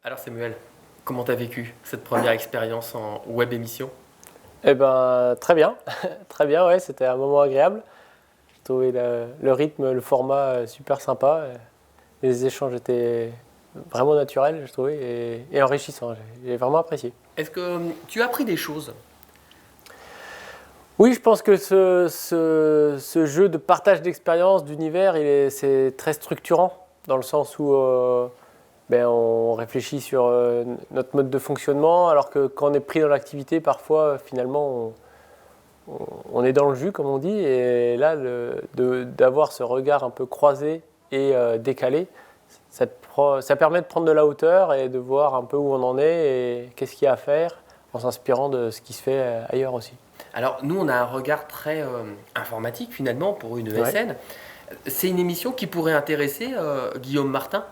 Alors Samuel, comment tu as vécu cette première expérience en web émission? Eh ben, très bien, très bien, ouais, c'était un moment agréable. J'ai trouvé le rythme, le format super sympa. Les échanges étaient vraiment naturels, je trouvais, et enrichissants. J'ai vraiment apprécié. Est-ce que tu as appris des choses? Oui, je pense que ce jeu de partage d'expérience, d'univers, c'est très structurant, dans le sens où on réfléchit sur notre mode de fonctionnement, alors que quand on est pris dans l'activité, parfois, finalement, on est dans le jus, comme on dit, et là, d'avoir ce regard un peu croisé et décalé, ça permet de prendre de la hauteur et de voir un peu où on en est et qu'est-ce qu'il y a à faire, en s'inspirant de ce qui se fait ailleurs aussi. Alors nous, on a un regard très informatique finalement pour une Ouais. ESN. C'est une émission qui pourrait intéresser Guillaume Martin.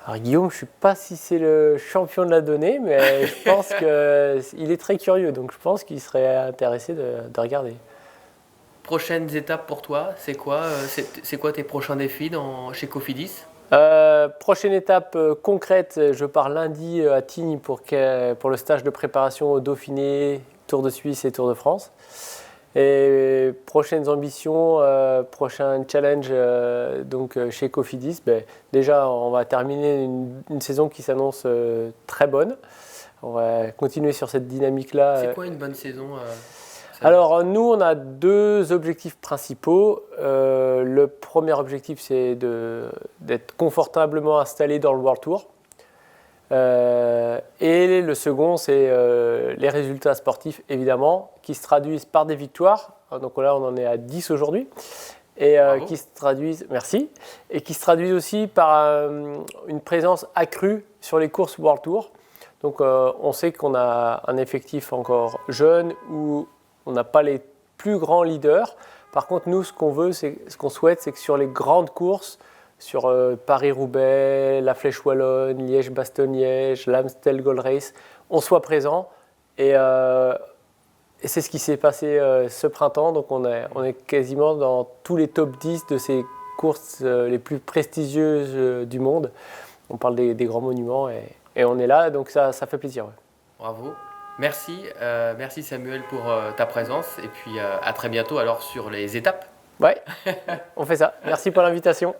Alors Guillaume, je ne sais pas si c'est le champion de la donnée, mais je pense qu'il est très curieux, donc je pense qu'il serait intéressé de regarder. Prochaines étapes pour toi, c'est quoi c'est quoi tes prochains défis chez Cofidis? Prochaine étape concrète, je pars lundi à Tignes pour le stage de préparation au Dauphiné, Tour de Suisse et Tour de France. Et prochaines ambitions, prochain challenge chez Cofidis. Déjà, on va terminer une saison qui s'annonce très bonne. On va continuer sur cette dynamique-là. C'est quoi une bonne saison Alors, nous, on a deux objectifs principaux. Le premier objectif, c'est d'être confortablement installé dans le World Tour. Et le second, c'est les résultats sportifs, évidemment, qui se traduisent par des victoires. Donc là, on en est à 10 aujourd'hui. Et qui se traduisent, merci, et qui se traduisent aussi par une présence accrue sur les courses World Tour. Donc on sait qu'on a un effectif encore jeune où on n'a pas les plus grands leaders. Par contre, nous, ce qu'on souhaite, c'est que sur les grandes courses, sur Paris-Roubaix, la Flèche Wallonne, Liège-Bastogne-Liège, l'Amstel Gold Race, on soit présent. Et c'est ce qui s'est passé ce printemps. Donc on est quasiment dans tous les top 10 de ces courses les plus prestigieuses du monde. On parle des grands monuments et on est là, donc ça fait plaisir. Ouais. Bravo. Merci, merci Samuel pour ta présence et puis à très bientôt alors sur les étapes. Ouais, on fait ça. Merci pour l'invitation.